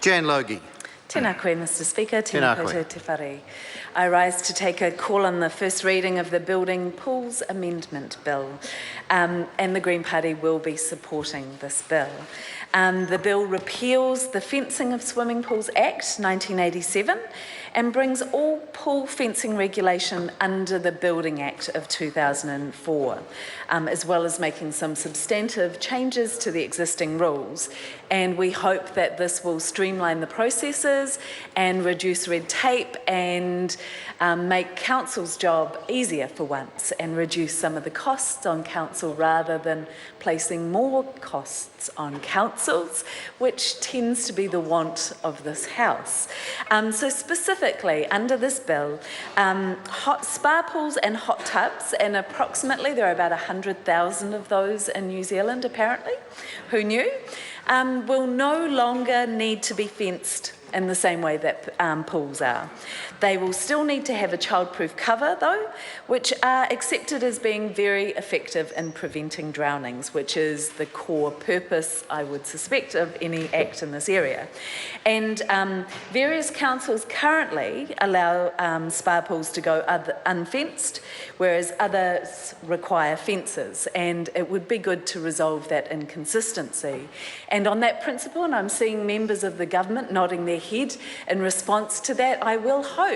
Jan Logie. Tēnā koe, Mr Speaker. Tēnā koe. Koutou te whare. I rise to take a call on the first reading of the Building Pools Amendment Bill, and the Green Party will be supporting this bill. The bill repeals the Fencing of Swimming Pools Act 1987 and brings all pool fencing regulation under the Building Act of 2004, as well as making some substantive changes to the existing rules. And we hope that this will streamline the processes and reduce red tape and make council's job easier for once and reduce some of the costs on council rather than placing more costs on councils, which tends to be the want of this house. So specifically under this bill, hot spa pools and hot tubs, and approximately there are about 100,000 of those in New Zealand apparently, who knew, will no longer need to be fenced in the same way that pools are. They will still need to have a childproof cover though, which are accepted as being very effective in preventing drownings, which is the core purpose, I would suspect, of any act in this area. And various councils currently allow spa pools to go unfenced, whereas others require fences, and it would be good to resolve that inconsistency. And on that principle, and I'm seeing members of the government nodding their head in response to that, I will hope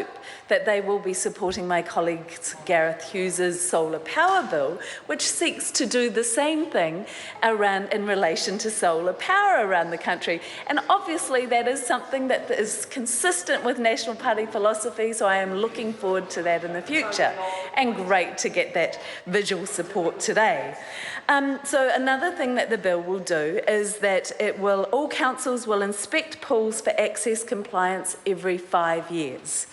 that they will be supporting my colleague Gareth Hughes's solar power bill, which seeks to do the same thing in relation to solar power around the country. And obviously that is something that is consistent with National Party philosophy, so I am looking forward to that in the future. And great to get that visual support today. So another thing that the bill will do is that all councils will inspect pools for access compliance every 5 years.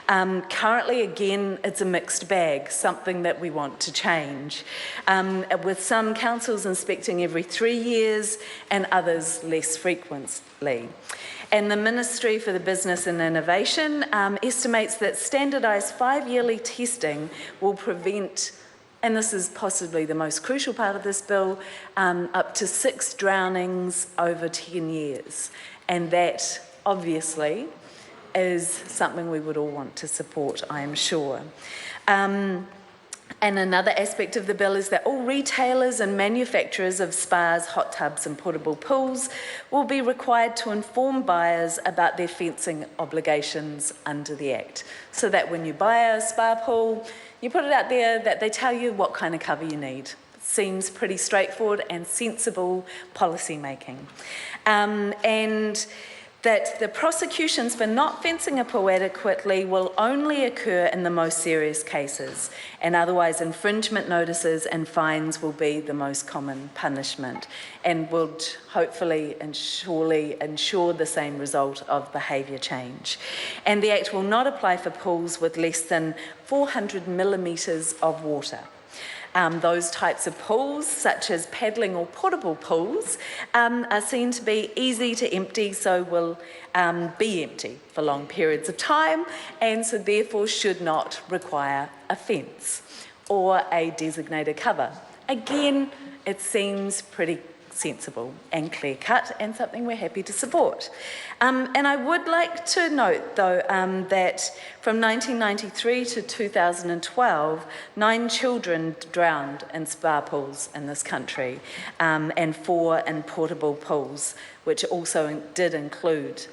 Currently, again, it's a mixed bag, something that we want to change, with some councils inspecting every 3 years and others less frequently. And the Ministry for the Business and Innovation estimates that standardised 5-yearly testing will prevent, and this is possibly the most crucial part of this bill, up to 6 drownings over 10 years. And that, obviously, is something we would all want to support, I am sure. And another aspect of the bill is that all retailers and manufacturers of spas, hot tubs and portable pools will be required to inform buyers about their fencing obligations under the Act, so that when you buy a spa pool, you put it out there that they tell you what kind of cover you need. It seems pretty straightforward and sensible policy making. And that the prosecutions for not fencing a pool adequately will only occur in the most serious cases, and otherwise infringement notices and fines will be the most common punishment, and would hopefully and surely ensure the same result of behaviour change. And the Act will not apply for pools with less than 400 millimetres of water. Those types of pools, such as paddling or portable pools, are seen to be easy to empty, so will be empty for long periods of time, and so therefore should not require a fence or a designated cover. Again, it seems pretty sensible and clear-cut, and something we're happy to support. And I would like to note, though, that from 1993 to 2012, 9 children drowned in spa pools in this country, and 4 in portable pools, which also did include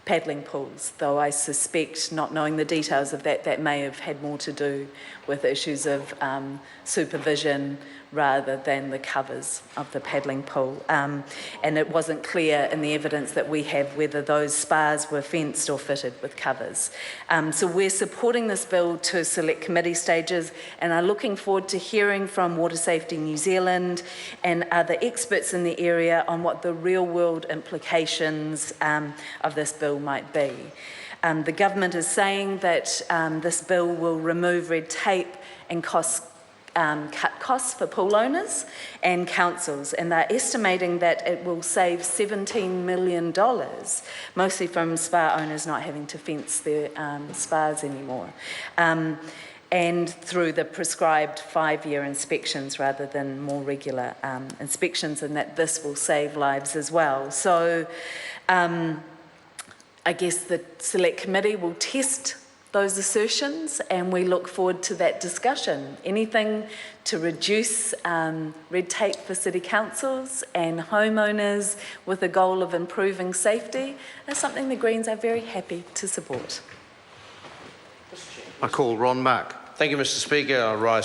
paddling pools, though I suspect, not knowing the details of that, that may have had more to do with issues of supervision rather than the covers of the paddling pool. And it wasn't clear in the evidence that we have whether those spas were fenced or fitted with covers. So we're supporting this bill to select committee stages, and are looking forward to hearing from Water Safety New Zealand and other experts in the area on what the real world implications of this bill might be. The government is saying that this bill will remove red tape and cut costs for pool owners and councils, and they're estimating that it will save $17 million, mostly from spa owners not having to fence their spas anymore, and through the prescribed 5-year inspections rather than more regular inspections, and that this will save lives as well. So I guess the Select Committee will test those assertions, and we look forward to that discussion. Anything to reduce red tape for city councils and homeowners with a goal of improving safety is something the Greens are very happy to support. I call Ron Mack. Thank you, Mr. Speaker. I rise